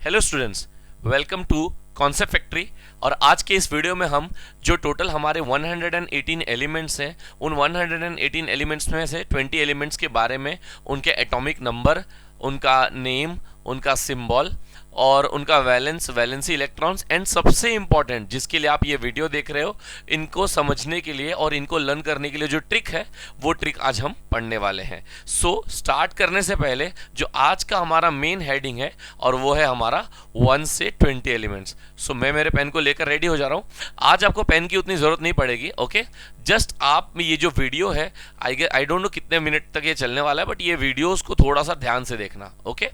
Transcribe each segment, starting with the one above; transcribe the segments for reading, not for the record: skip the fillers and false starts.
Hello students, welcome to concept factory. और आज के इस वीडियो में हम जो टोटल हमारे 118 एलिमेंट्स हैं, उन 118 एलिमेंट्स में से 20 एलिमेंट्स के बारे में, उनके एटॉमिक नंबर, उनका नेम, उनका सिंबल और उनका वैलेंसी इलेक्ट्रॉन्स एंड सबसे इंपॉर्टेंट जिसके लिए आप ये वीडियो देख रहे हो, इनको समझने के लिए और इनको लर्न करने के लिए जो ट्रिक है वो ट्रिक आज हम पढ़ने वाले हैं। सो स्टार्ट करने से पहले जो आज का हमारा मेन हेडिंग है और वो है हमारा 1 से 20 एलिमेंट्स। सो मैं मेरे पेन को लेकर रेडी हो जा रहा हूँ। आज आपको पेन की उतनी ज़रूरत नहीं पड़ेगी, ओके। जस्ट आप ये जो वीडियो है, आई डोंट नो कितने मिनट तक ये चलने वाला है, बट ये वीडियोस को थोड़ा सा ध्यान से देखना, ओके।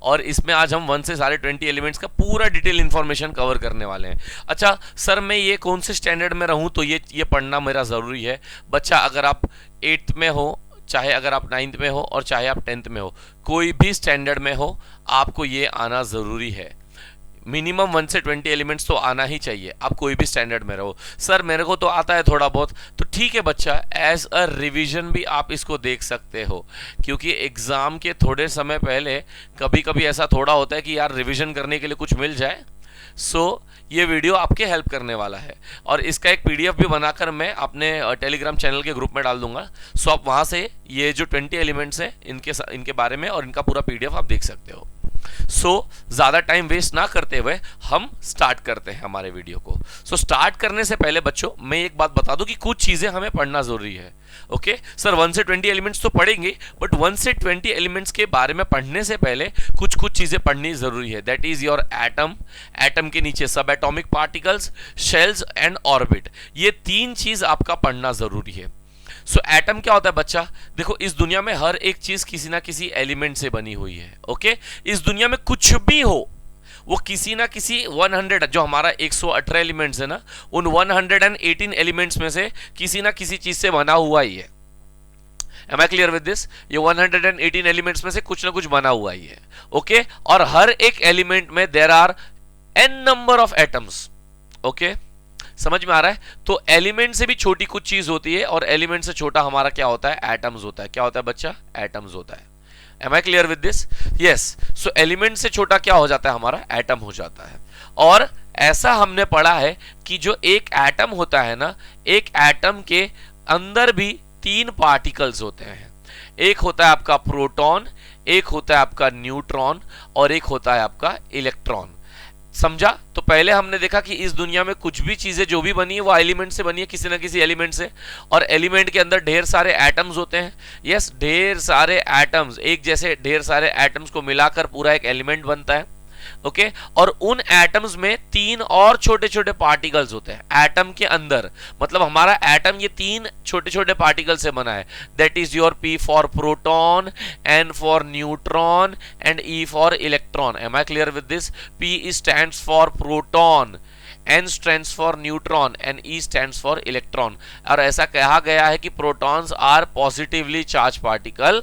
और इसमें आज हम 1 से सारे 20 एलिमेंट्स का पूरा डिटेल इंफॉर्मेशन कवर करने वाले हैं। अच्छा सर, मैं ये कौन से स्टैंडर्ड में रहूं तो ये पढ़ना मेरा ज़रूरी है? बच्चा, अगर आप 8th में हो, चाहे अगर आप 9th में हो और चाहे आप 10th में हो, कोई भी स्टैंडर्ड में हो, आपको ये आना ज़रूरी है। मिनिमम 1 से 20 एलिमेंट्स तो आना ही चाहिए, आप कोई भी स्टैंडर्ड में रहो। सर मेरे को तो आता है थोड़ा बहुत, तो ठीक है बच्चा, एज अ रिवीजन भी आप इसको देख सकते हो, क्योंकि एग्जाम के थोड़े समय पहले कभी कभी ऐसा थोड़ा होता है कि यार रिवीजन करने के लिए कुछ मिल जाए। सो ये वीडियो आपके हेल्प करने वाला है और इसका एक पीडीएफ भी बनाकर मैं अपने टेलीग्राम चैनल के ग्रुप में डाल दूंगा। सो आप वहाँ से ये जो 20 एलिमेंट्स हैं इनके बारे में और इनका पूरा पीडीएफ आप देख सकते हो। सो ज़्यादा टाइम वेस्ट ना करते हुए हम स्टार्ट करते हैं हमारे वीडियो को। सो स्टार्ट करने से पहले बच्चों मैं एक बात बता दूं कि कुछ चीज़ें हमें पढ़ना ज़रूरी है, ओके। सर 1 से 20 एलिमेंट्स तो पढ़ेंगे, बट 1 से 20 एलिमेंट्स के बारे में पढ़ने से पहले कुछ चीज़ें पढ़नी ज़रूरी है। That is your atom, atom के नीचे सब atomic particles, shells and orbit. ये 3 चीज़ आपका पढ़ना ज़रूरी है। सो एटम क्या होता है बच्चा? देखो, इस दुनिया में हर एक चीज किसी ना किसी एलिमेंट से बनी हुई है, ओके। इस दुनिया में कुछ भी हो, वो किसी ना किसी 100, जो हमारा 118 एलिमेंट्स है ना, उन 118 एलिमेंट्स में से किसी ना किसी चीज से बना हुआ ही है। Am I clear with this? ये 118 एलिमेंट्स में से कुछ ना कुछ बना हुआ ही है, ओके। और हर एक एलिमेंट में there are n number of atoms, okay. समझ में आ रहा है? तो एलिमेंट से भी छोटी कुछ चीज होती है और एलिमेंट से छोटा हमारा क्या होता है? एटम्स होता है। क्या होता है बच्चा? एटम्स होता है। Am I clear with this? Yes. So element से छोटा क्या हो जाता है? हमारा एटम हो जाता है। और ऐसा हमने पढ़ा है कि जो एक एटम होता है ना, एक एटम के अंदर भी 3 पार्टिकल्स होते हैं। एक होता है आपका प्रोटॉन, एक होता है आपका न्यूट्रॉन और एक होता है आपका इलेक्ट्रॉन। समझा? तो पहले हमने देखा कि इस दुनिया में कुछ भी चीजें जो भी बनी है वो एलिमेंट से बनी है, किसी ना किसी एलिमेंट से, और एलिमेंट के अंदर ढेर सारे एटम्स होते हैं। यस, ढेर सारे एटम्स, एक जैसे ढेर सारे एटम्स को मिलाकर पूरा एक एलिमेंट बनता है, ओके। और उन एटम्स में 3 और छोटे छोटे पार्टिकल्स होते हैं एटम के अंदर। मतलब हमारा एटम ये 3 छोटे छोटे पार्टिकल से बना है। That is your P for proton, N for neutron and E for electron. Am I clear with this? P stands for proton, N stands for neutron and E stands for electron। और ऐसा कहा गया है कि protons are positively charge particle,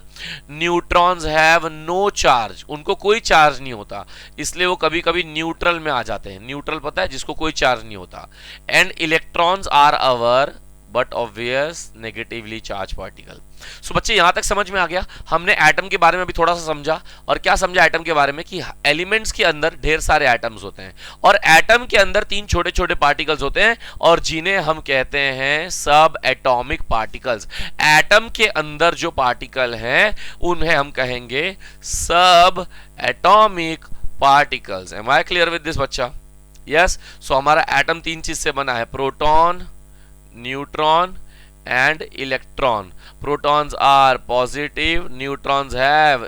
neutrons have no charge, उनको कोई charge नहीं होता, इसलिए वो कभी कभी न्यूट्रल में आ जाते हैं। न्यूट्रल पता है, जिसको कोई चार्ज नहीं होता। And electrons are our but obvious negatively charge particle. So बच्चे, यहां तक समझ में आ गया? हमने एटम के बारे में भी थोड़ा सा समझा। और क्या समझा एटम के बारे में? कि एलिमेंट्स के अंदर ढेर सारे एटम्स होते हैं और एटम के अंदर 3 छोटे छोटे पार्टिकल्स होते हैं और जिन्हें हम कहते हैं सब एटॉमिक पार्टिकल्स। एटम के अंदर जो पार्टिकल हैं उन्हें हम कहेंगे सब atomic particles. Am I clear with this बच्चा? यस। सो हमारा एटम 3 चीज से बना है, proton, neutron and electron. Protons are positive, neutrons have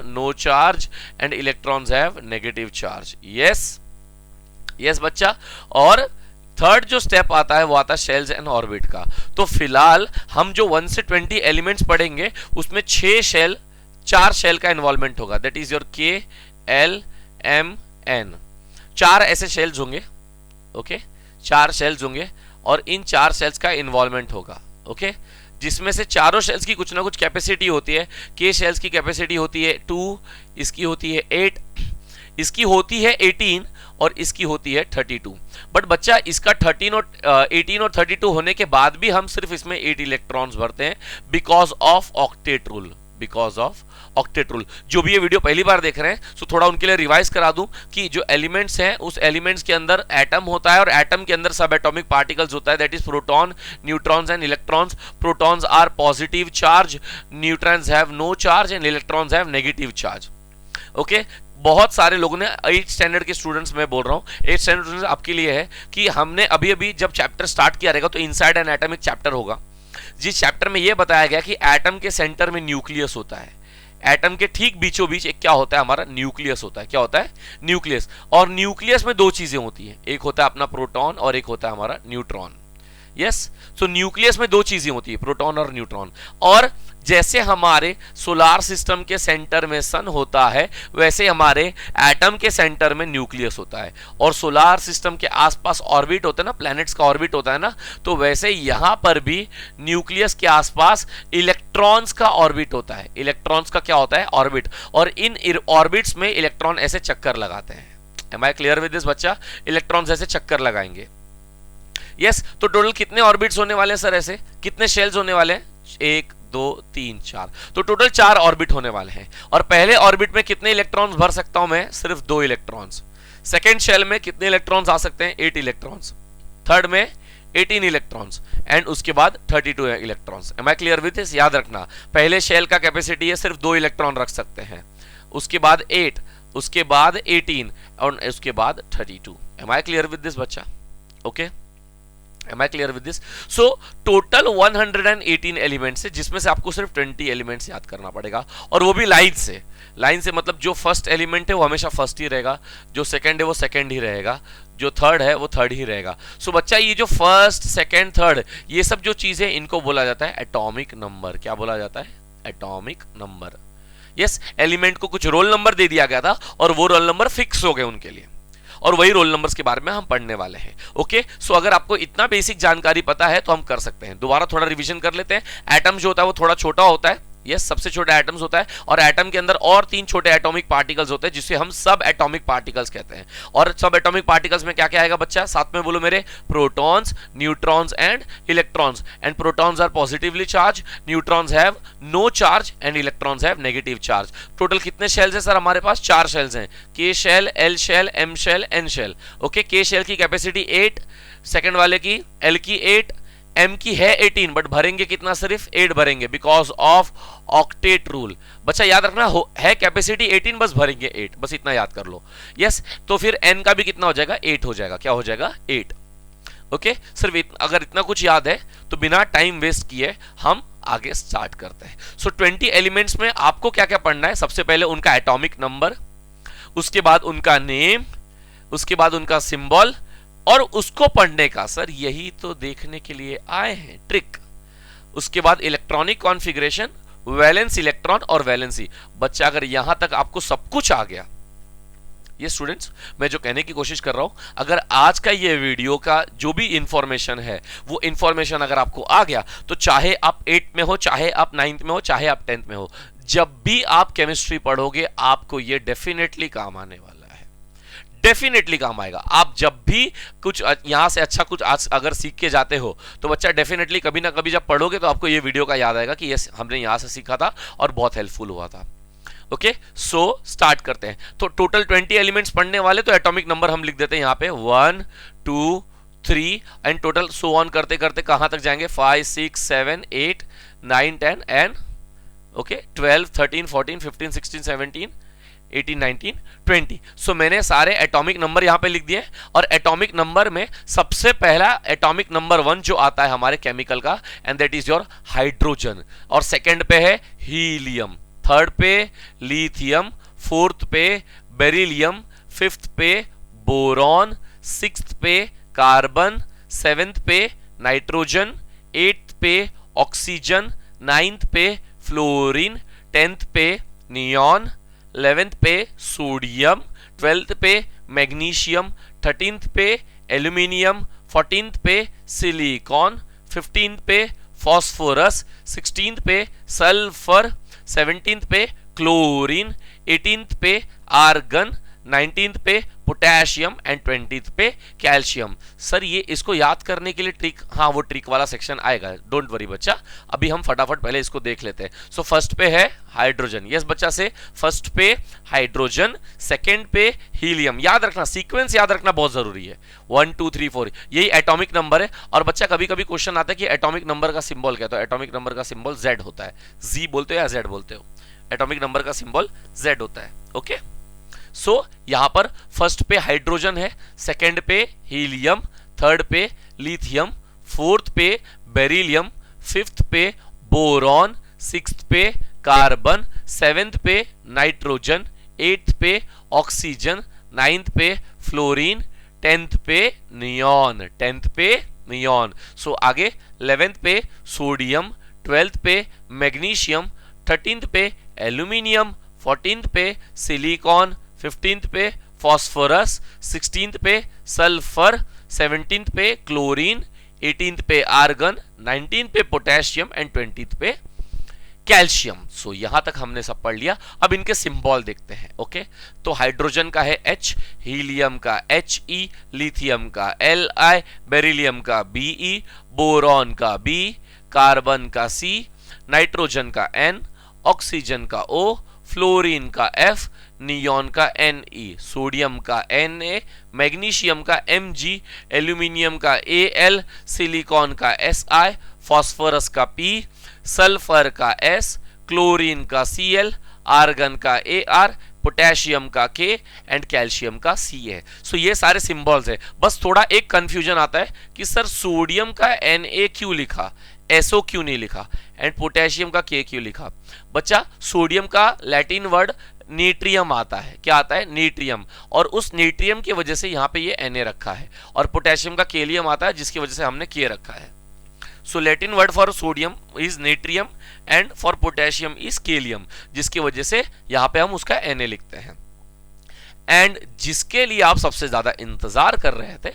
no charge and electrons have negative charge. yes बच्चा। और थर्ड जो स्टेप आता है वो आता है शेल्स एंड ऑर्बिट का। तो फिलहाल हम जो 1 से 20 एलिमेंट्स पढ़ेंगे उसमें 4 शेल का इन्वॉल्वमेंट होगा। That is your K, L, M, N। 4 ऐसे शेल्स होंगे, ओके। 4 शेल्स होंगे और इन 4 शेल्स का इन्वॉल्वमेंट होगा, ओके। जिसमें से चारों शेल्स की कुछ ना कुछ कैपेसिटी होती है। के शेल्स की कैपेसिटी होती है 2, इसकी होती है 8, इसकी होती है 18 और इसकी होती है 32। बट बच्चा, इसका 18 और 32 होने के बाद भी हम सिर्फ इसमें 8 इलेक्ट्रॉन्स भरते हैं because of octet rule. Because of octet rule. जो भी ये वीडियो पहली बार देख रहे हैं तो थोड़ा उनके लिए रिवाइज करा दूं कि जो एलिमेंट्स हैं उस एलिमेंट्स के अंदर एटम होता है और एटम के अंदर सब एटॉमिक पार्टिकल्स होता है, that is proton, neutrons and electrons. Protons are positive charge, neutrons have no charge and electrons have negative charge. Okay, बहुत सारे लोगों ने 8th स्टैंडर्ड के स्टूडेंट्स में बोल रहा हूं, 8th स्टैंडर्ड स्टूडेंट्स आपके लिए है कि हमने अभी अभी जब चैप्टर स्टार्ट किया रहेगा तो इनसाइड एन एटम एक चैप्टर होगा, जिस चैप्टर में यह बताया गया कि एटम के सेंटर में न्यूक्लियस होता है, एटम के ठीक बीचों बीच एक क्या होता है, हमारा न्यूक्लियस होता है। क्या होता है? न्यूक्लियस। और न्यूक्लियस में दो चीजें होती हैं, एक होता है अपना प्रोटॉन और एक होता है हमारा न्यूट्रॉन। यस, तो न्यूक्लियस में दो चीजें होती है, प्रोटॉन और न्यूट्रॉन। और जैसे हमारे सोलार सिस्टम के सेंटर में सन होता है वैसे हमारे एटम के सेंटर में न्यूक्लियस होता है। और सोलार सिस्टम के आसपास ऑर्बिट होता है ना, प्लैनेट्स का ऑर्बिट होता है ना, तो वैसे यहां पर भी न्यूक्लियस के आसपास इलेक्ट्रॉन्स का ऑर्बिट होता है। इलेक्ट्रॉन्स का क्या होता है? ऑर्बिट। और इन ऑर्बिट्स में इलेक्ट्रॉन ऐसे चक्कर लगाते हैं। Am I clear with this बच्चा? इलेक्ट्रॉन्स ऐसे चक्कर लगाएंगे। यस, तो टोटल कितने ऑर्बिट्स होने वाले हैं सर? ऐसे कितने शेल्स होने वाले हैं? 1 2 3 4, तो टोटल 4 ऑर्बिट होने वाले हैं। और पहले ऑर्बिट में कितने इलेक्ट्रॉन्स भर सकता हूं मैं? सिर्फ 2 इलेक्ट्रॉन्स। सेकेंड शेल में कितने इलेक्ट्रॉन्स आ सकते हैं? 8 इलेक्ट्रॉन्स। थर्ड में 18 इलेक्ट्रॉन्स एंड उसके बाद 32 electrons. Am I clear with this? याद रखना, पहले शेल का कैपेसिटी है सिर्फ 2 इलेक्ट्रॉन रख सकते हैं, उसके बाद 8, उसके बाद 18 और उसके बाद 32। Am I clear with this बच्चा? Okay, Am I clear with this? So total 118 elements है, जिसमें से आपको सिर्फ 20 एलिमेंट्स याद करना पड़ेगा, और वो भी लाइन से। लाइन से मतलब जो फर्स्ट एलिमेंट है वो हमेशा फर्स्ट ही रहेगा, जो सेकंड है वो सेकंड ही रहेगा, जो थर्ड है वो थर्ड ही रहेगा। सो बच्चा ये जो फर्स्ट सेकंड थर्ड ये सब जो चीजें इनको बोला जाता है एटॉमिक नंबर। क्या बोला जाता है? Atomic number. यस, एलिमेंट को कुछ रोल नंबर दे दिया गया था और वो रोल नंबर फिक्स हो गए उनके लिए, और वही रोल नंबर्स के बारे में हम पढ़ने वाले हैं। ओके, सो अगर आपको इतना बेसिक जानकारी पता है तो हम कर सकते हैं। दोबारा थोड़ा रिवीजन कर लेते हैं। एटम जो होता है वो थोड़ा छोटा होता है, यस, सबसे छोटा एटम्स होता है, और एटम के अंदर और 3 छोटे एटॉमिक पार्टिकल्स होते हैं जिसे हम सब एटॉमिक पार्टिकल्स कहते हैं। और सब एटॉमिक पार्टिकल्स में क्या क्या आएगा बच्चा? साथ में बोलो मेरे, protons, neutrons and electrons. And protons are positively charge, neutrons have no charge and electrons have negative charge. Total कितने शेल्स हैं सर हमारे पास? 4 शेल्स हैं, K shell, L shell, M shell, N shell. Okay, K shell की capacity 8, second वाले की L की 8, M की है 18, बट भरेंगे कितना? सिर्फ 8 भरेंगे बिकॉज ऑफ ऑक्टेट रूल। बच्चा याद रखना, है कैपेसिटी 18, बस भरेंगे 8, बस इतना याद कर लो। यस, तो फिर एन का भी कितना हो जाएगा? 8 हो जाएगा। क्या हो जाएगा? 8। ओके, सिर्फ अगर इतना कुछ याद है तो बिना टाइम वेस्ट किए हम आगे स्टार्ट करते हैं। सो 20 एलिमेंट्स में आपको क्या क्या पढ़ना है? सबसे पहले उनका एटॉमिक नंबर, उसके बाद उनका नेम, उसके बाद उनका सिंबल, और उसको पढ़ने का सर यही तो देखने के लिए आए हैं ट्रिक। उसके बाद इलेक्ट्रॉनिक कॉन्फ़िगरेशन, वैलेंस इलेक्ट्रॉन और वैलेंसी। बच्चा अगर यहां तक आपको सब कुछ आ गया, ये स्टूडेंट्स मैं जो कहने की कोशिश कर रहा हूं, अगर आज का ये वीडियो का जो भी इंफॉर्मेशन है वो इंफॉर्मेशन अगर आपको आ गया तो चाहे आप 8th में हो, चाहे आप 9th में हो, चाहे आप 10th में हो, जब भी आप केमिस्ट्री पढ़ोगे आपको ये डेफिनेटली काम आने वाला है, डेफिनेटली काम आएगा। आप जब भी कुछ यहां से अच्छा कुछ आज अगर सीख के जाते हो तो बच्चा डेफिनेटली कभी ना कभी जब पढ़ोगे तो आपको ये वीडियो का याद आएगा कि यस हमने यहां से सीखा था और बहुत हेल्पफुल हुआ था। ओके, सो स्टार्ट करते हैं। तो टोटल 20 एलिमेंट्स पढ़ने वाले, तो एटॉमिक नंबर हम लिख देते हैं यहां पे 1 2 3 एंड टोटल सो ऑन करते करते कहां तक जाएंगे? 5 6 7 8 9 10 एंड ओके 12 13 14 15 16 17 18 19 20। सो मैंने सारे एटॉमिक नंबर यहां पे लिख दिए, और एटॉमिक नंबर में सबसे पहला एटॉमिक नंबर 1 जो आता है हमारे केमिकल का, and that is your hydrogen. और सेकंड पे है हीलियम, थर्ड पे लिथियम, फोर्थ पे बेरिलियम, फिफ्थ पे बोरॉन, सिक्स्थ पे कार्बन, सेवेंथ पे nitrogen, eighth pay oxygen, ninth पे फ्लोरीन, 10th पे नियॉन, 11th पे सोडियम, 12th पे मैग्नीशियम, 13th पे एल्यूमिनियम, 14th पे सिलिकॉन, 15th पे फॉस्फोरस, 16th पे सल्फर, 17th पे क्लोरीन, 18th पे आर्गन, 19th पे पोटेशियम एंड 20th पे कैल्शियम। सर ये इसको याद करने के लिए ट्रिक, हाँ वो ट्रिक वाला सेक्शन आएगा, डोंट वरी बच्चा, अभी हम फटाफट पहले इसको देख लेते हैं। सो फर्स्ट पे है हाइड्रोजन, यस बच्चा से फर्स्ट पे हाइड्रोजन, सेकंड पे हीलियम। याद रखना, सीक्वेंस याद रखना बहुत जरूरी है, 1 2 3 4 यही एटॉमिक नंबर है। और बच्चा कभी कभी क्वेश्चन आता है कि एटॉमिक नंबर का सिंबल क्या है, तो एटॉमिक नंबर का सिंबल Z होता है। जी बोलते हो या Z बोलते हो? एटॉमिक नंबर का सिंबल Z होता है। ओके सो यहां पर फर्स्ट पे हाइड्रोजन है, सेकंड पे हीलियम, थर्ड पे लिथियम, फोर्थ पे बेरिलियम, फिफ्थ पे बोरॉन, सिक्स्थ पे कार्बन, सेवेंथ पे nitrogen, eighth pay oxygen, ninth पे फ्लोरीन, टेंथ पे नियॉन, टेंथ पे नियॉन। सो आगे 11th पे सोडियम, 12th पे मैग्नीशियम, 13th पे एल्यूमिनियम, 14th पे सिलिकॉन, 15th पे फॉस्फोरस, 16th पे सल्फर, 17th पे क्लोरीन, 18th पे आर्गन, 19th पे पोटेशियम एंड 20th पे कैल्शियम। सो यहां तक हमने सब पढ़ लिया। अब इनके सिंबल देखते हैं। ओके तो हाइड्रोजन का है H, हीलियम का He, लिथियम का Li, बेरिलियम का Be, बोरॉन का B, कार्बन का C, नाइट्रोजन का N, ऑक्सीजन का O, फ्लोरीन का F, नियॉन का Ne, सोडियम का Na, मैग्नीशियम का Mg, एल्यूमिनियम का Al, सिलिकॉन का Si, फास्फोरस का P, सल्फर का S, क्लोरीन का Cl, आर्गन का Ar, पोटेशियम का K एंड कैल्शियम का C है। सो ये सारे सिंबल्स है। बस थोड़ा एक कंफ्यूजन आता है कि सर सोडियम का Na क्यों लिखा, SO क्यों नहीं लिखा एंड पोटेशियम का K क्यों लिखा? बच्चा सोडियम का लैटिन वर्ड नेट्रियम आता है, क्या आता है? नेट्रियम, और उस नेट्रियम की वजह से यहाँ पे ये Na रखा है, और पोटेशियम का केलियम आता है जिसकी वजह से हमने K रखा है। So Latin word for sodium is natrium and for potassium is kalium, जिसकी वजह से यहाँ पे हम उसका Na लिखते हैं। एंड जिसके लिए आप सबसे ज्यादा इंतजार कर रहे थे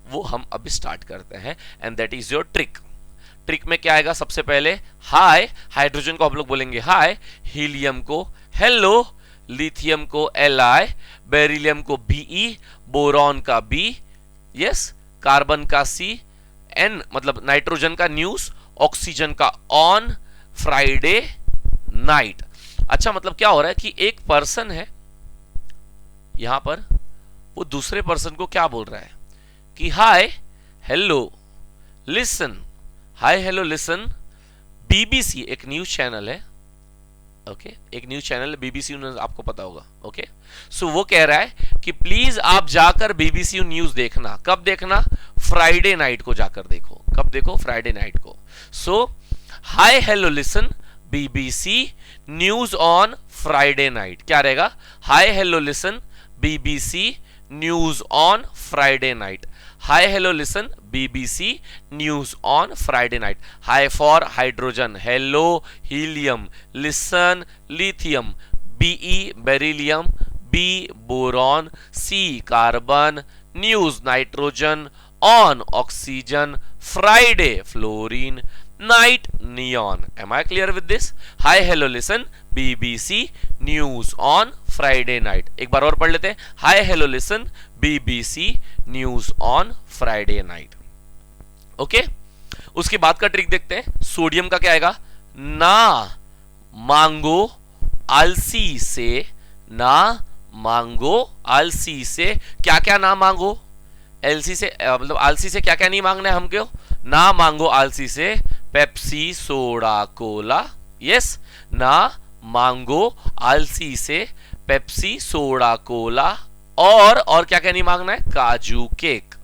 वो हम अभी स्टार्ट करते हैं, and that is your trick. Trick में क्या आएगा? सबसे पहले हाय, हाइड्रोजन को आप लोग बोलेंगे हाय, हीलियम को हेलो, लिथियम को Li, बेरिलियम को Be, बोरॉन का B, यस, कार्बन का C, N मतलब नाइट्रोजन का न्यूज, ऑक्सीजन का ऑन, फ्राइडे नाइट। अच्छा मतलब क्या हो रहा है कि एक पर्सन है यहां पर, वो दूसरे पर्सन को क्या बोल रहा है कि हाय हेलो लिसन, हाय हेलो लिसन, BBC एक न्यूज चैनल है, ओके एक न्यूज चैनल BBC न्यूज, आपको पता होगा। ओके सो वो कह रहा है कि प्लीज आप जाकर BBC न्यूज देखना। कब देखना? फ्राइडे नाइट को जाकर देखो। कब देखो? फ्राइडे नाइट को। So hi hello listen BBC news on Friday night. क्या रहेगा? Hi hello listen BBC news on Friday night. Hi hello listen BBC news on Friday night. Hi for hydrogen, hello helium, listen lithium, Be beryllium, B boron, C carbon, news nitrogen, on oxygen, Friday fluorine, night neon. Am I clear with this? Hi hello listen BBC news on Friday night. एक बार और पढ़ लेते हैं। हाय hello listen BBC news on Friday night. Okay उसके बाद का trick देखते हैं। सोडियम का क्या आएगा? ना मांगो आलसी से, ना मांगो आलसी से। क्या क्या ना मांगो? एलसी से मतलब आलसी से क्या क्या नहीं मांगना है हमको? ना मांगो आलसी से पेप्सी सोडा कोला, यस, ना मांगो आलसी से पेप्सी सोडा कोला, और क्या क्या नहीं मांगना है? काजू केक,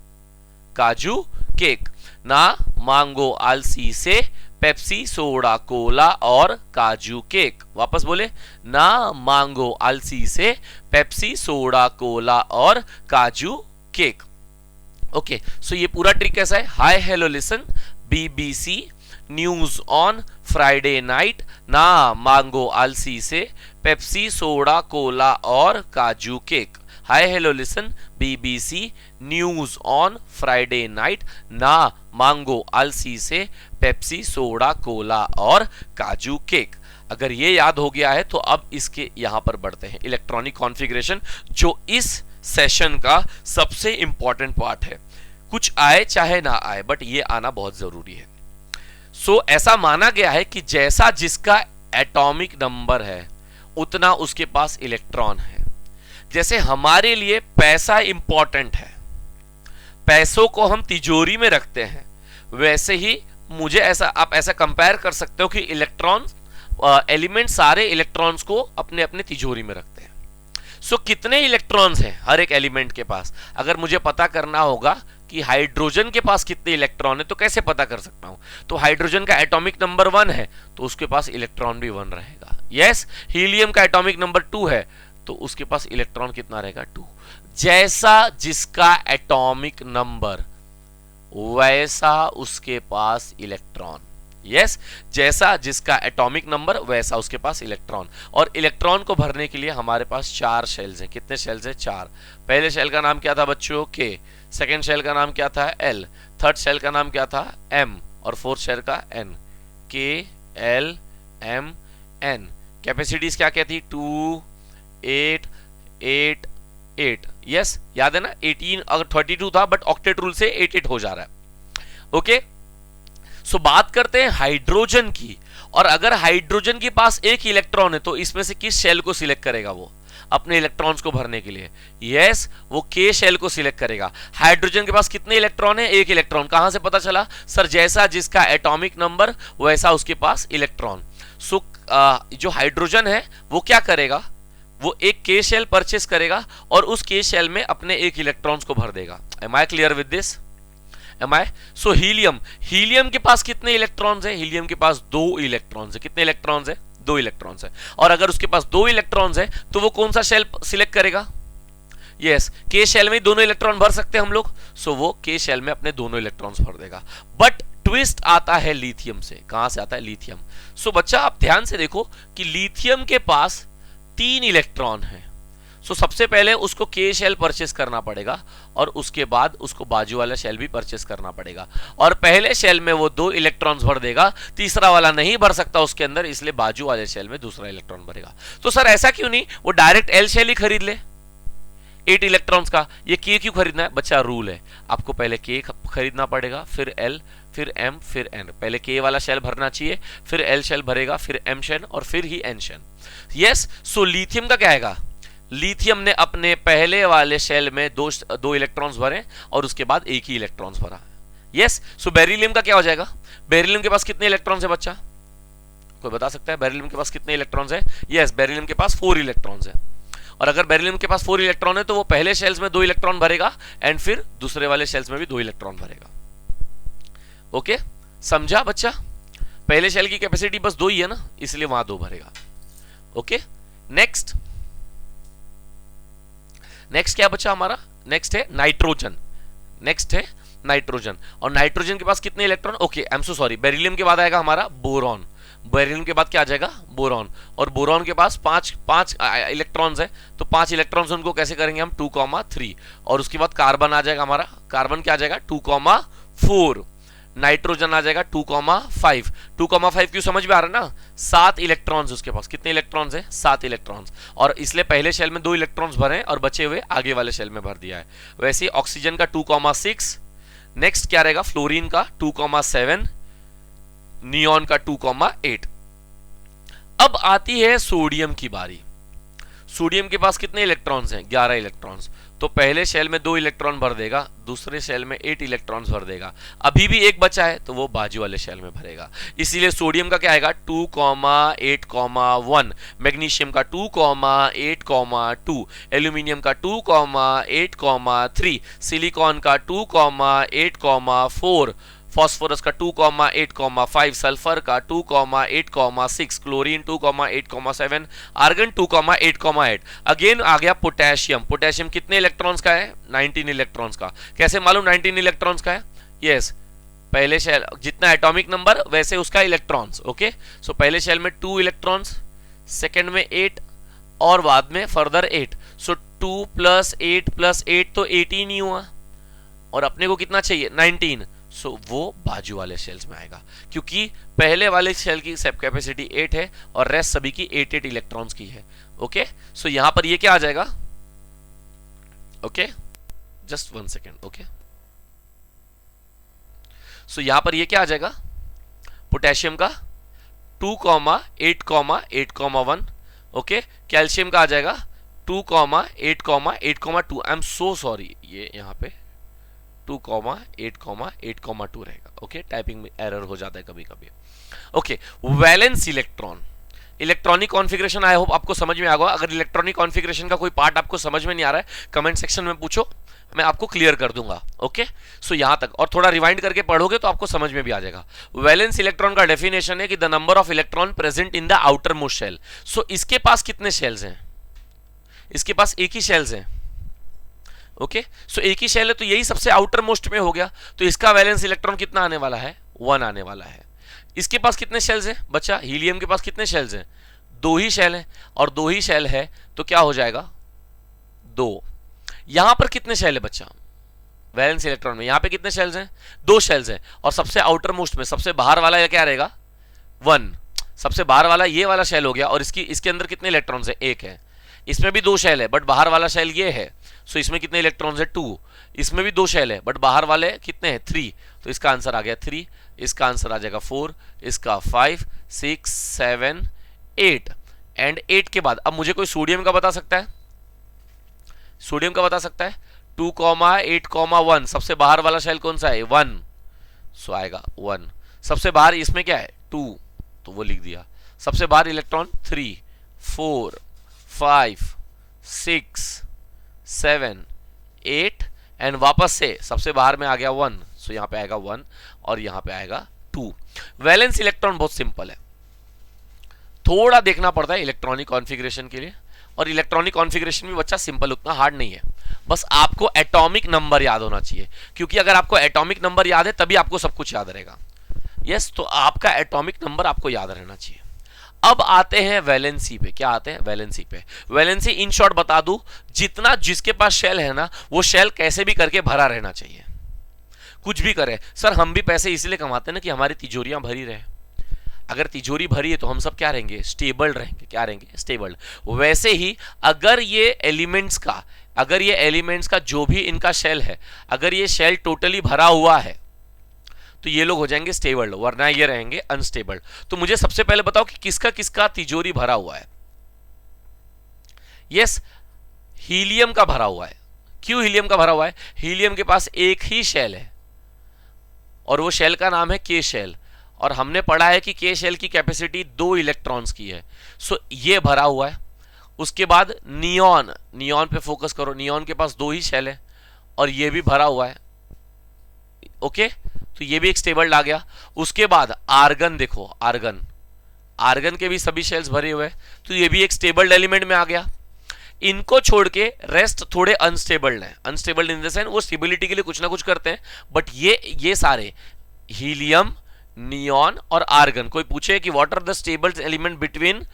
काजू केक। ना मांगो आलसी से पेप्सी सोडा कोला और काजू केक। वापस बोले, ना मांगो आलसी से पेप्सी सोडा कोला और काजू केक। ओके सो ये पूरा ट्रिक कैसा है? Hi hello listen BBC news on Friday night, ना मांगो आलसी से पेप्सी सोडा कोला और काजू cake. Hi hello listen BBC news on Friday night, ना मांगो आलसी से पेप्सी सोडा कोला और काजू केक। अगर ये याद हो गया है तो अब इसके यहां पर बढ़ते हैं, इलेक्ट्रॉनिक कॉन्फ़िगरेशन, जो इस सेशन का सबसे इंपॉर्टेंट पार्ट है। कुछ आए चाहे ना आए, बट ये आना बहुत जरूरी है। सो ऐसा माना गया है कि जैसा जिसका एटॉमिक नंबर है उतना उसके पास इलेक्ट्रॉन है। जैसे हमारे लिए पैसा इंपॉर्टेंट है, पैसों को हम तिजोरी में रखते हैं, वैसे ही मुझे ऐसा, आप ऐसा कंपेयर कर सकते हो कि इलेक्ट्रॉन एलिमेंट सारे इलेक्ट्रॉन्स को अपने अपने तिजोरी में रखते हैं। सो कितने इलेक्ट्रॉन्स हैं हर एक एलिमेंट के पास? अगर मुझे पता करना होगा कि हाइड्रोजन के पास कितने इलेक्ट्रॉन है तो कैसे पता कर सकता हूं? तो हाइड्रोजन का एटॉमिक नंबर 1 है तो उसके पास इलेक्ट्रॉन भी 1 रहेगा। यस, हीलियम का एटॉमिक नंबर 2 है तो उसके पास इलेक्ट्रॉन कितना रहेगा? 2। जैसा जिसका एटॉमिक नंबर वैसा उसके पास इलेक्ट्रॉन। यस, जैसा जिसका एटॉमिक नंबर वैसा उसके पास इलेक्ट्रॉन। और इलेक्ट्रॉन को भरने के लिए हमारे पास 4 शेल्स हैं। कितने शेल्स हैं? 4। पहले शेल का नाम क्या था बच्चों? के। सेकेंड शेल का नाम क्या था? एल। थर्ड शेल का नाम क्या था? एम। और फोर्थ शेल का एन। के, एल, एम, एन। कैपेसिटीज क्या क्या थी? 2, 8, 8, 8। यस, याद है ना? 18 अगर 32 था, बट ऑक्टेट रूल से 8 हो जा रहा है। ओके, सो बात करते हैं हाइड्रोजन की। और अगर हाइड्रोजन के पास एक इलेक्ट्रॉन है तो इसमें से किस शेल को सिलेक्ट करेगा वो अपने इलेक्ट्रॉन्स को भरने के लिए? यस, वो के शेल को सिलेक्ट करेगा। हाइड्रोजन के पास कितने इलेक्ट्रॉन है? एक इलेक्ट्रॉन। कहां से पता चला? सर, जैसा जिसका एटॉमिक नंबर वैसा उसके पास इलेक्ट्रॉन। सो जो हाइड्रोजन है वो क्या करेगा? वो एक के शेल परचेस करेगा और उस के शेल में अपने एक इलेक्ट्रॉन्स को भर देगा। Am I clear with this? Am I? So helium के पास कितने इलेक्ट्रॉन्स है? हीलियम के पास 2 इलेक्ट्रॉन्स है। कितने इलेक्ट्रॉन्स है? 2 इलेक्ट्रॉन्स है। और अगर उसके पास 2 इलेक्ट्रॉन्स है तो वो कौन सा शेल सिलेक्ट करेगा? यस, के शेल में दोनों इलेक्ट्रॉन भर सकते हैं हम लोग। सो वो के शेल में अपने दोनों इलेक्ट्रॉन्स भर देगा। बट ट्विस्ट आता है लिथियम से। कहां से आता है? लिथियम। सो बच्चा आप ध्यान से देखो कि लिथियम के पास 3 इलेक्ट्रॉन है। सो सबसे पहले उसको के शेल परचेस करना पड़ेगा और उसके बाद उसको बाजू वाला शेल भी परचेस करना पड़ेगा। और पहले शेल में वो 2 इलेक्ट्रॉन्स भर देगा, तीसरा वाला नहीं भर सकता उसके अंदर, इसलिए बाजू वाले शेल में दूसरा इलेक्ट्रॉन भरेगा। तो सर ऐसा क्यों नहीं वो डायरेक्ट एल शेल ही खरीद ले 8 इलेक्ट्रॉन्स का? ये के क्यों खरीदना है? बच्चा रूल है, आपको पहले के खरीदना पड़ेगा, फिर एल, फिर एम, फिर एन। पहले के वाला शेल भरना चाहिए, फिर एल शेल भरेगा, फिर एम शेल और फिर ही N shell. Yes, so lithium का क्या आएगा? लिथियम ने अपने पहले वाले शेल में 2 इलेक्ट्रॉन्स भरे और उसके बाद एक ही इलेक्ट्रॉन्स भरा। यस, सो बेरिलियम का क्या हो जाएगा? बेरिलियम के पास कितने इलेक्ट्रॉन्स है बच्चा? कोई बता सकता है बेरिलियम के पास कितने इलेक्ट्रॉन्स है? यस, बेरिलियम के पास 4 इलेक्ट्रॉन्स है। और अगर बेरिलियम के पास 4 इलेक्ट्रॉन है तो वो पहले शेल्स में 2 इलेक्ट्रॉन भरेगा एंड फिर दूसरे वाले शेल्स में भी 2 इलेक्ट्रॉन भरेगा। ओके, समझा बच्चा? पहले शेल की कैपेसिटी बस 2 ही है ना, इसलिए वहां 2 भरेगा। ओके, नेक्स्ट क्या बचा हमारा? नेक्स्ट है नाइट्रोजन। और नाइट्रोजन के पास कितने electron? Okay, I am so sorry, beryllium के बाद आएगा हमारा बोरॉन। बेरिलियम के बाद क्या आ जाएगा? बोरॉन। और बोरॉन के पास 5 इलेक्ट्रॉन्स है, तो 5 इलेक्ट्रॉन्स उनको कैसे करेंगे हम? 2,3। और उसके बाद कार्बन आ जाएगा हमारा। कार्बन क्या आ जाएगा? 2,4। नाइट्रोजन आ जाएगा 2,5। 2,5 क्यों समझ में आ रहा है ना? 7 इलेक्ट्रॉन्स उसके पास। कितने इलेक्ट्रॉन्स है? 7 इलेक्ट्रॉन्स। और इसलिए पहले शेल में 2 इलेक्ट्रॉन्स भरे और बचे हुए आगे वाले शेल में भर दिया है। वैसे ही ऑक्सीजन का 2,6। नेक्स्ट क्या रहेगा? फ्लोरीन का 2,7। नियॉन का 2,8। अब आती है सोडियम की बारी। सोडियम के पास कितने इलेक्ट्रॉन्स हैं? 11 इलेक्ट्रॉन्स। तो पहले शेल में 2 इलेक्ट्रॉन भर देगा, दूसरे शेल में 8 इलेक्ट्रॉन्स भर देगा। अभी भी एक बचा है तो वो बाजू वाले शेल में भरेगा। इसीलिए सोडियम का क्या आएगा? 2,8,1। मैग्नीशियम का 2,8,2। एल्यूमिनियम का 2,8,3। सिलिकॉन का 2,8,4। फॉस्फोरस का 2,8,5। सल्फर का 2,8,6। क्लोरीन 2,8,7। आर्गन 2,8,8। अगेन आ गया पोटेशियम। पोटेशियम कितने इलेक्ट्रॉन्स का है? 19 इलेक्ट्रॉन्स का। कैसे मालूम 19 इलेक्ट्रॉन्स का है? यस, पहले शेल जितना एटॉमिक नंबर वैसे उसका इलेक्ट्रॉन्स। ओके, सो पहले शेल में 2 इलेक्ट्रॉन्स, सेकेंड में 8 और बाद में फर्दर 8। सो 2 + 8 + 8 तो 18 ही हुआ और अपने को कितना चाहिए? 19। सो वो बाजू वाले शेल्स में आएगा, क्योंकि पहले वाले शेल की कैपेसिटी 8 है और रेस्ट सभी की 8 इलेक्ट्रॉन्स की है। ओके, सो यहां पर ये क्या आ जाएगा, okay just 1 second, okay so यहां पर ये क्या आ जाएगा, पोटेशियम का 2,8,8,1, ओके, कैल्शियम का आ जाएगा 2,8,8,2। आई एम सो सॉरी, ये यहां पे 2,8,8,2 रहेगा। ओके, टाइपिंग में एरर हो जाता है कभी कभी। Okay, valence electron, electronic configuration I hope आपको समझ में आ गया। अगर इलेक्ट्रॉनिक कॉन्फ़िगरेशन का कोई पार्ट आपको समझ में नहीं आ रहा है, कमेंट सेक्शन में पूछो, मैं आपको क्लियर कर दूंगा। ओके, सो यहां तक और थोड़ा रिवाइंड करके पढ़ोगे तो आपको समझ में भी आ जाएगा। वैलेंस इलेक्ट्रॉन का डेफिनेशन है कि the number of electron present in the outer most shell. So इसके पास कितने शेल्स हैं, इसके पास एक ही शेल्स हैं। ओके, सो एक ही शेल है तो यही सबसे आउटर मोस्ट में हो गया, तो इसका वैलेंस इलेक्ट्रॉन कितना आने वाला है, 1 आने वाला है। इसके पास कितने शेल्स हैं बच्चा, हीलियम के पास कितने शेल्स हैं, 2 ही शेल हैं, और 2 ही शेल है तो क्या हो जाएगा 2। यहां पर कितने शेल है बच्चा, वैलेंस इलेक्ट्रॉन में यहां पे कितने शेल्स हैं, 2 शेल्स हैं, और सबसे आउटर मोस्ट में सबसे बाहर वाला क्या रहेगा 1, सबसे बाहर वाला ये वाला शेल हो गया, और इसके अंदर कितने इलेक्ट्रॉन्स है, 1 है। इसमें भी 2 शेल है बट बाहर वाला शेल ये है, सो इसमें कितने इलेक्ट्रॉन्स है 2। इसमें भी 2 शेल है बट बाहर वाले कितने हैं 3, तो इसका आंसर आ गया 3, इसका आंसर आ जाएगा 4, इसका 5, 6, 7, 8 एंड 8 के बाद अब मुझे कोई सोडियम का बता सकता है, सोडियम का बता सकता है 2,8,1, सबसे बाहर वाला शेल कौन सा है 1, सो आएगा 1। सबसे बाहर इसमें क्या है 2, तो वो लिख दिया। सबसे बाहर इलेक्ट्रॉन 3, 4, 5, 6, 7, 8 एंड वापस से सबसे बाहर में आ गया 1, सो यहां पे आएगा 1 और यहां पे आएगा 2। वैलेंस इलेक्ट्रॉन बहुत सिंपल है, थोड़ा देखना पड़ता है इलेक्ट्रॉनिक कॉन्फ़िगरेशन के लिए, और इलेक्ट्रॉनिक कॉन्फ़िगरेशन भी बच्चा सिंपल उतना हार्ड नहीं है, बस आपको एटॉमिक नंबर याद होना चाहिए, क्योंकि अगर आपको एटॉमिक नंबर याद है तभी आपको सब कुछ याद रहेगा। यस, तो आपका एटॉमिक नंबर आपको याद रहना चाहिए। अब आते हैं वैलेंसी पे, क्या आते हैं वैलेंसी पे। वैलेंसी इन शॉर्ट बता दूं, जितना जिसके पास शेल है ना, वो शेल कैसे भी करके भरा रहना चाहिए, कुछ भी करे। सर हम भी पैसे इसलिए कमाते हैं ना कि हमारी तिजोरियां भरी रहे, अगर तिजोरी भरी है तो हम सब क्या रहेंगे, स्टेबल रहेंगे, क्या रहेंगे, स्टेबल। वैसे ही अगर ये एलिमेंट्स का जो भी इनका शेल है, अगर ये शेल टोटली भरा हुआ है तो ये लोग हो जाएंगे स्टेबल, वरना ये रहेंगे अनस्टेबल। तो मुझे सबसे पहले बताओ कि किसका किसका तिजोरी भरा हुआ है। यस, हीलियम का भरा हुआ है। क्यों हीलियम का भरा हुआ है, हीलियम के पास एक ही शेल है और वो शेल का नाम है के शेल, और हमने पढ़ा है कि के शेल की कैपेसिटी 2 इलेक्ट्रॉन्स की है, सो ये भरा हुआ है। उसके बाद नियॉन, नियॉन पे फोकस करो, नियॉन के पास 2 ही शेल है और ये भी भरा हुआ है। ओके, तो ये भी एक स्टेबल आ गया। उसके बाद आर्गन देखो, आर्गन, आर्गन के भी सभी शेल्स भरे हुए हैं, तो ये भी एक स्टेबल एलिमेंट में आ गया। इनको छोड़ के रेस्ट थोड़े अनस्टेबल हैं, अनस्टेबल इन द सेंस वो स्टेबिलिटी के लिए कुछ ना कुछ करते हैं, बट ये सारे हीलियम, नियॉन और आर्गन, कोई पूछे कि what are the stable element between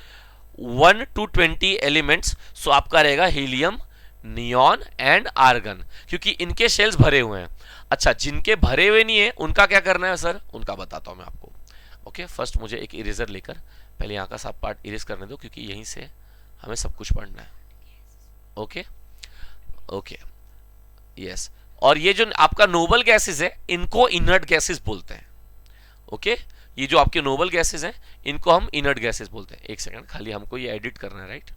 1 to 20 elements, so आपका रहेगा हीलियम, नियॉन एंड आर्गन, क्योंकि इनके शेल्स भरे हुए हैं। अच्छा, जिनके भरे हुए नहीं है उनका क्या करना है सर, उनका बताता हूं मैं आपको। ओके, फर्स्ट मुझे एक इरेजर लेकर पहले यहाँ का सब पार्ट इरेज करने दो, क्योंकि यहीं से हमें सब कुछ पढ़ना है। ओके ओके, यस, और ये जो आपका नोबल गैसेस है इनको इनर्ट गैसेस बोलते हैं। ओके, ये जो आपके नोबल गैसेस हैं इनको हम इनर्ट गैसेस बोलते हैं। एक सेकंड, खाली हमको ये एडिट करना है, राइट।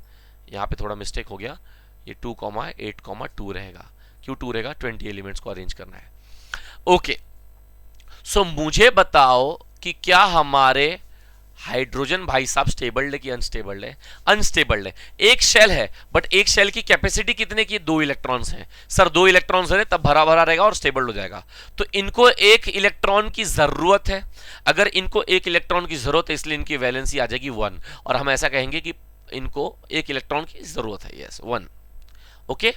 यहाँ पे थोड़ा मिस्टेक हो गया, ये 2,8,2 रहेगा। क्यों 2 रहेगा, 20 एलिमेंट्स को अरेंज करना है। ओके, सो मुझे बताओ कि क्या हमारे हाइड्रोजन भाई साहब स्टेबल है कि अनस्टेबल है, अनस्टेबल है। एक शेल है बट एक शेल की कैपेसिटी कितने की, 2 इलेक्ट्रॉन्स हैं। सर 2 इलेक्ट्रॉन्स है तब भरा भरा रहेगा और स्टेबल हो जाएगा, तो इनको 1 इलेक्ट्रॉन की जरूरत है। अगर इनको 1 इलेक्ट्रॉन की जरूरत है इसलिए इनकी वैलेंसी आ जाएगी 1, और हम ऐसा कहेंगे कि इनको 1 इलेक्ट्रॉन की जरूरत है, यस 1। ओके,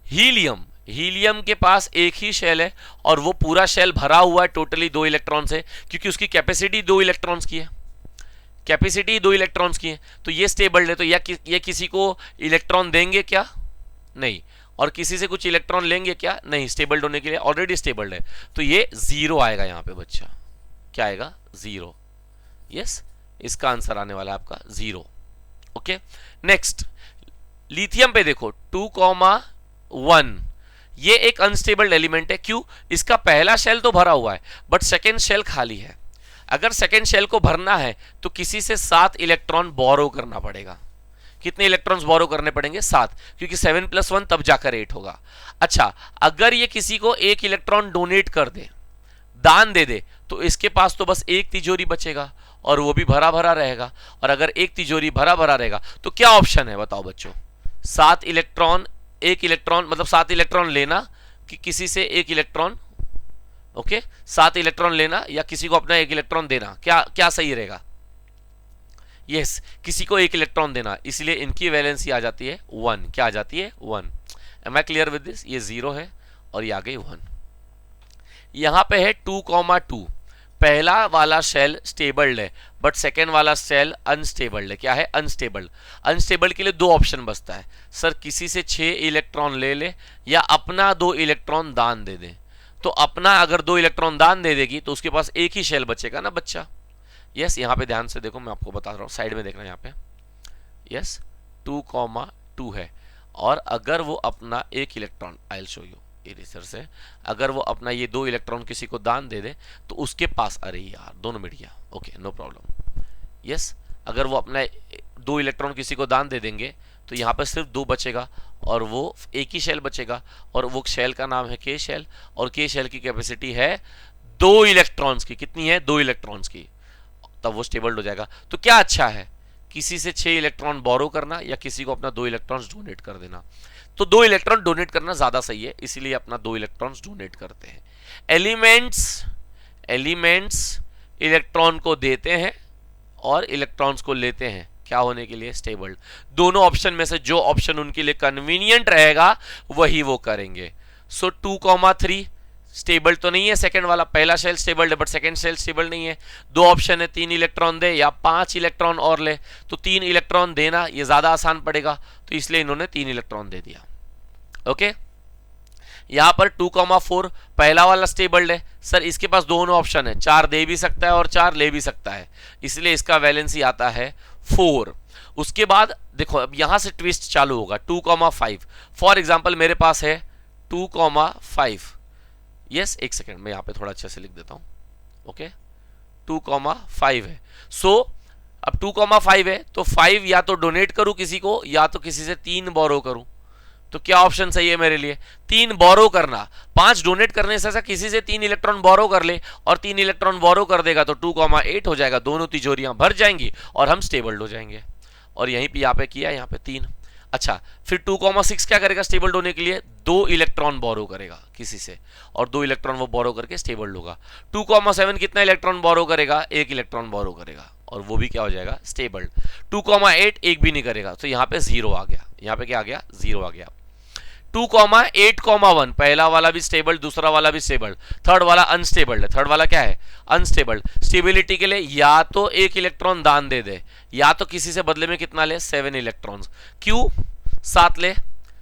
हीलियम, हीलियम के पास एक ही शेल है और वो पूरा शेल भरा हुआ है टोटली 2 इलेक्ट्रॉन से, क्योंकि उसकी कैपेसिटी 2 इलेक्ट्रॉन्स की है, कैपेसिटी 2 इलेक्ट्रॉन्स की है, तो ये स्टेबल है। तो ये किसी को इलेक्ट्रॉन देंगे क्या, नहीं, और किसी से कुछ इलेक्ट्रॉन लेंगे क्या? नहीं, स्टेबल्ड होने के लिए ऑलरेडी स्टेबल्ड है, तो ये 0 आएगा यहाँ पे बच्चा। क्या आएगा? 0। यस, इसका आंसर आने वाला है आपका 0। ओके, नेक्स्ट लिथियम पे देखो 2,1, ये एक अनस्टेबल एलिमेंट है। क्यों? इसका पहला शेल तो भरा हुआ है बट सेकेंड शेल खाली है। अगर सेकेंड शेल को भरना है तो किसी से 7 इलेक्ट्रॉन बोरो करना पड़ेगा। कितने इलेक्ट्रॉन्स बोरो करने पड़ेंगे? 7, क्योंकि 7 + 1 तब जाकर 8 होगा। अच्छा, अगर ये किसी को 1 इलेक्ट्रॉन डोनेट कर दे, दान दे दे, तो इसके पास तो बस एक तिजोरी बचेगा और वो भी भरा भरा रहेगा। और अगर एक तिजोरी भरा भरा रहेगा तो क्या ऑप्शन है बताओ बच्चों? 7 इलेक्ट्रॉन, 1 इलेक्ट्रॉन, मतलब 7 इलेक्ट्रॉन लेना कि किसी से 1 इलेक्ट्रॉन? ओके, 7 इलेक्ट्रॉन लेना या किसी को अपना 1 इलेक्ट्रॉन देना, क्या क्या सही रहेगा? यस, किसी को 1 इलेक्ट्रॉन देना, इसलिए इनकी वैलेंसी आ जाती है 1। क्या आ जाती है? 1। Am I clear with this? ये 0 है और ये आ गई 1। यहां पे है 2,2, पहला वाला शेल स्टेबल्ड है बट सेकेंड वाला शेल अनस्टेबल्ड है। क्या है? अनस्टेबल्ड। अनस्टेबल्ड के लिए 2 ऑप्शन बचता है, सर किसी से 6 इलेक्ट्रॉन ले ले या अपना 2 इलेक्ट्रॉन दान दे दे। तो अपना अगर 2 इलेक्ट्रॉन दान दे देगी तो उसके पास एक ही शेल बचेगा ना बच्चा। यस, यहाँ पे ध्यान से देखो, मैं आपको बता रहा हूँ, साइड में देखना यहाँ पे। यस, 2,2 है और अगर वो अपना 1 electron, I will show you eraser से, अगर वो अपना ये 2 इलेक्ट्रॉन किसी को दान दे दे तो उसके पास, अरे यार दोनों मिट गया, ओके नो प्रॉब्लम। यस, अगर वो अपना 2 इलेक्ट्रॉन किसी को दान दे देंगे तो यहाँ पर सिर्फ 2 बचेगा और वो एक ही शेल बचेगा और वो शेल का नाम है के शेल और के शेल की कैपेसिटी है 2 इलेक्ट्रॉन्स की। कितनी है? 2 इलेक्ट्रॉन्स की। तब वो स्टेबल्ड हो जाएगा। तो क्या अच्छा है, किसी से 6 इलेक्ट्रॉन बोरो करना या किसी को अपना 2 इलेक्ट्रॉन्स डोनेट कर देना? तो 2 इलेक्ट्रॉन डोनेट करना ज्यादा सही है, इसीलिए अपना 2 इलेक्ट्रॉन्स डोनेट करते हैं। एलिमेंट्स इलेक्ट्रॉन को देते हैं और इलेक्ट्रॉन्स को लेते हैं, क्या होने के लिए? स्टेबल्ड। दोनों ऑप्शन में से जो ऑप्शन उनके लिए कन्वीनियंट रहेगा वही वो करेंगे। सो 2,3 स्टेबल तो नहीं है सेकंड वाला, पहला शेल स्टेबल है बट सेकंड शेल स्टेबल नहीं है। 2 ऑप्शन है, 3 इलेक्ट्रॉन दे या 5 इलेक्ट्रॉन और ले। तो 3 इलेक्ट्रॉन देना ये ज्यादा आसान पड़ेगा, तो इसलिए इन्होंने 3 इलेक्ट्रॉन दे दिया। ओके, यहां पर 2,4 पहला वाला स्टेबल्ड है। सर इसके पास दोनों ऑप्शन है, 4 दे भी सकता है और 4 ले भी सकता है, इसलिए इसका वैलेंसी आता है 4। उसके बाद देखो अब यहां से ट्विस्ट चालू होगा। 2,5 फॉर एग्जांपल मेरे पास है 2,5। यस, एक सेकेंड मैं यहां पे थोड़ा अच्छे से लिख देता हूं। ओके, 2,5 है। सो अब 2,5 है तो 5 या तो डोनेट करूं किसी को या तो किसी से 3 बोरो करूं। तो क्या ऑप्शन सही है मेरे लिए? 3 बोरो करना। 5 डोनेट करने से ऐसा किसी से 3 इलेक्ट्रॉन बोरो कर ले और 3 इलेक्ट्रॉन बोरो कर देगा तो 2,8 हो जाएगा, दोनों तिजोरियां भर जाएंगी और हम स्टेबल्ड हो जाएंगे। और यहीं पे यहाँ पे किया, यहाँ पे 3। अच्छा, फिर 2,6 क्या करेगा स्टेबल्ड होने के लिए? 2 इलेक्ट्रॉन बोरो करेगा किसी से और 2 इलेक्ट्रॉन वो बोरो करके स्टेबल्ड होगा। 2,7 कितना इलेक्ट्रॉन बोरो करेगा? 1 इलेक्ट्रॉन बोरो करेगा और वो भी क्या हो जाएगा? स्टेबल्ड। 2,8 एक भी नहीं करेगा तो यहाँ पे 0 आ गया। यहाँ पे क्या आ गया? 0 आ गया। 2,8,1 पहला वाला भी स्टेबल, दूसरा वाला भी स्टेबल, थर्ड वाला अनस्टेबल है। थर्ड वाला क्या है? अनस्टेबल। स्टेबिलिटी के लिए या तो 1 इलेक्ट्रॉन दान दे दे या तो किसी से बदले में कितना ले? 7 इलेक्ट्रॉन्स। क्यों 7 ले?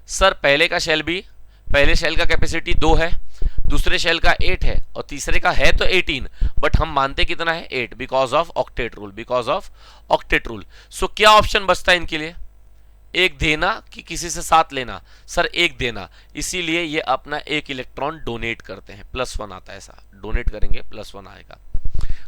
सर पहले का शेल भी, पहले शेल का कैपेसिटी 2 है, दूसरे शेल का 8 है और तीसरे का है तो 18, बट हम मानते कितना है? 8, because of octet rule, because of octet rule. So क्या ऑप्शन बचता है इनके लिए? 1 देना कि किसी से 7 लेना? सर 1 देना, इसीलिए ये अपना 1 इलेक्ट्रॉन डोनेट करते हैं। +1 आता है, ऐसा डोनेट करेंगे +1 आएगा।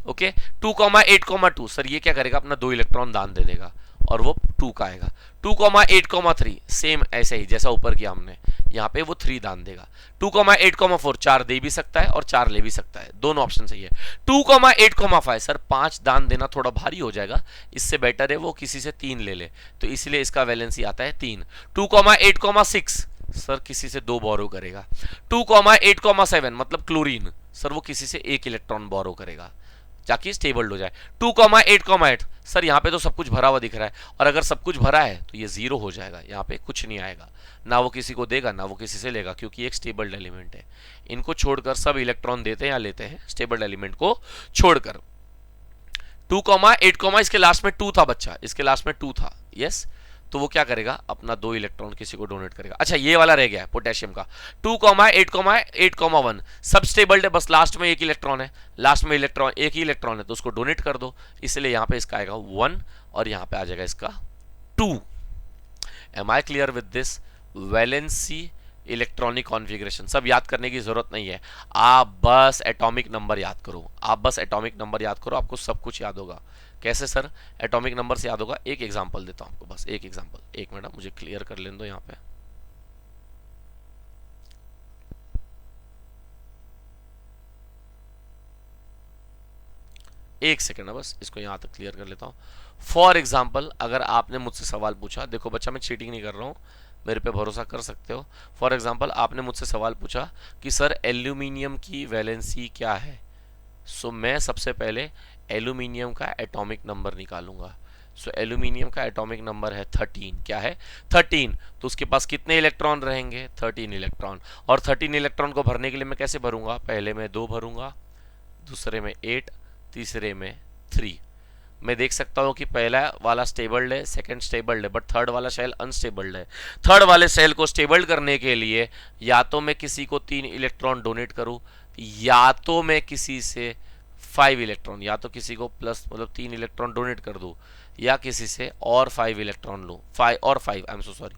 ओके, 2,8,2 सर ये क्या करेगा? अपना 2 इलेक्ट्रॉन दान दे देगा और वो 2 का आएगा। 2,8,3 सेम ऐसे ही जैसा ऊपर किया हमने, यहाँ पे वो 3 दान देगा। 2,8,4 4 दे भी सकता है और 4 ले भी सकता है, दोनों ऑप्शन सही है। 2,8,5 सर 5 दान देना थोड़ा भारी हो जाएगा, इससे बेटर है वो किसी से 3 ले ले, तो इसलिए इसका वैलेंसी आता है 3। 2,8,6 सर किसी से 2 बोरो करेगा। 2,8,7 मतलब क्लोरीन, सर वो किसी से 1 इलेक्ट्रॉन बोरो करेगा ताकि स्टेबल्ड हो जाए। 2,8,8 सर यहाँ पे तो सब कुछ भरा हुआ दिख रहा है और अगर सब कुछ भरा है तो ये 0 हो जाएगा, यहाँ पे कुछ नहीं आएगा, ना वो किसी को देगा ना वो किसी से लेगा, क्योंकि एक स्टेबल्ड एलिमेंट है। इनको छोड़कर सब इलेक्ट्रॉन देते हैं या लेते हैं, स्टेबल्ड एलिमेंट को छोड़कर। 2,8, इसके लास्ट में 2 था बच्चा, इसके लास्ट में 2 था। यस, तो वो क्या करेगा, अपना 2 इलेक्ट्रॉन किसी को डोनेट करेगा। अच्छा ये वाला रह गया है पोटेशियम का, 2,8,8,1 सब स्टेबल है, बस लास्ट में एक इलेक्ट्रॉन है, लास्ट में इलेक्ट्रॉन एक ही इलेक्ट्रॉन है, तो उसको डोनेट कर दो, इसलिए यहां पे इसका आएगा 1 और यहां पे आ जाएगा इसका 2। Am I clear with this? Valency, electronic configuration सब याद करने की जरूरत नहीं है, आप बस एटॉमिक नंबर याद करो, आप बस एटॉमिक नंबर याद करो, आपको सब कुछ याद होगा। कैसे सर एटॉमिक नंबर से याद होगा? एक एग्जांपल देता हूं आपको, बस एक एग्जांपल, एक मिनट मुझे क्लियर कर लेने दो यहां पे। एक सेकेंड है बस, इसको यहां तक क्लियर कर लेता हूं। फॉर एग्जाम्पल अगर आपने मुझसे सवाल पूछा, देखो बच्चा मैं चीटिंग नहीं कर रहा हूं, मेरे पे भरोसा कर सकते हो। फॉर एग्जाम्पल आपने मुझसे सवाल पूछा कि सर एल्यूमिनियम की वैलेंसी क्या है, सो मैं सबसे पहले एल्यूमिनियम का एटॉमिक नंबर निकालूंगा। सो एल्यूमिनियम का एटॉमिक नंबर है 13। क्या है? 13। तो उसके पास कितने इलेक्ट्रॉन रहेंगे? 13 इलेक्ट्रॉन। और 13 इलेक्ट्रॉन को भरने के लिए मैं कैसे भरूंगा? पहले मैं 2 भरूंगा, दूसरे में 8, तीसरे में 3। मैं देख सकता हूं कि पहला वाला स्टेबल्ड है, सेकंड स्टेबल्ड है, बट थर्ड वाला शेल अनस्टेबल्ड है। थर्ड वाले सेल को स्टेबल करने के लिए या तो मैं किसी को 3 इलेक्ट्रॉन डोनेट करूं, या तो मैं किसी से 5 इलेक्ट्रॉन, या तो किसी को प्लस मतलब 3 इलेक्ट्रॉन डोनेट कर दूं, या किसी से और 5 इलेक्ट्रॉन लूं, 5 और 5 आई एम सो सॉरी,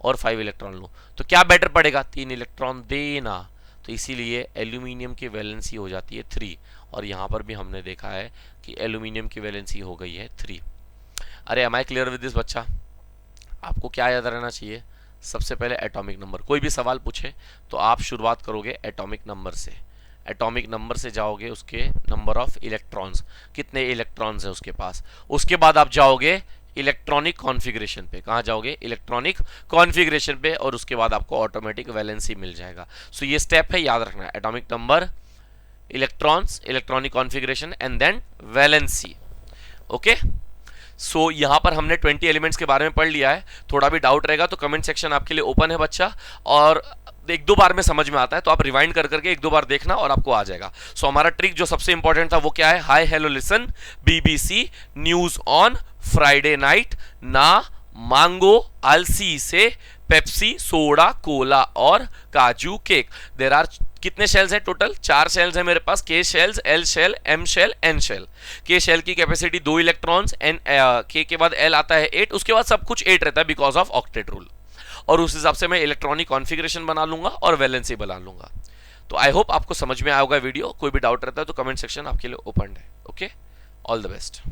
और 5 इलेक्ट्रॉन लूं, तो क्या बेटर पड़ेगा? 3 इलेक्ट्रॉन देना। तो इसीलिए एल्यूमिनियम की वैलेंसी हो जाती है 3, और यहां पर भी हमने देखा है कि एल्यूमिनियम की वैलेंसी हो गई है 3। अरे am I clear with this बच्चा? आपको क्या याद रहना चाहिए? सबसे पहले एटॉमिक नंबर, कोई भी सवाल पूछे तो आप शुरुआत करोगे एटॉमिक नंबर से, एटॉमिक नंबर से जाओगे उसके नंबर ऑफ इलेक्ट्रॉन्स, कितने इलेक्ट्रॉन्स है उसके पास, उसके बाद आप जाओगे इलेक्ट्रॉनिक कॉन्फ़िगरेशन पे। कहां जाओगे? इलेक्ट्रॉनिक कॉन्फ़िगरेशन पे, और उसके बाद आपको ऑटोमेटिक वैलेंसी मिल जाएगा। सो ये स्टेप है, याद रखना, atomic number, electrons, electronic configuration and then valency. Okay, so यहां पर हमने 20 एलिमेंट्स के बारे में पढ़ लिया है। थोड़ा भी डाउट रहेगा तो कमेंट सेक्शन आपके लिए ओपन है बच्चा, और 1-2 बार में समझ में आता है तो आप रिवाइंड कर करके 1-2 बार देखना और आपको आ जाएगा। सो हमारा ट्रिक जो सबसे इंपॉर्टेंट था वो क्या है? Hi hello listen, BBC news on Friday night, ना मांगो आलसी से पेप्सी, सोडा, कोला और काजू केक। देयर आर कितने शेल्स है टोटल? 4 शेल्स है मेरे पास, K shells, L shell, M shell, N shell. K shell की कैपेसिटी 2 इलेक्ट्रॉन्स, एन के के बाद एल आता है 8, उसके बाद सब कुछ 8 रहता है बिकॉज ऑफ ऑक्टेट रूल, और उस हिसाब से मैं इलेक्ट्रॉनिक कॉन्फ़िगरेशन बना लूंगा और वैलेंसी बना लूंगा। तो आई होप आपको समझ में आया होगा वीडियो। कोई भी डाउट रहता है तो कमेंट सेक्शन आपके लिए ओपन है। Okay, all the best.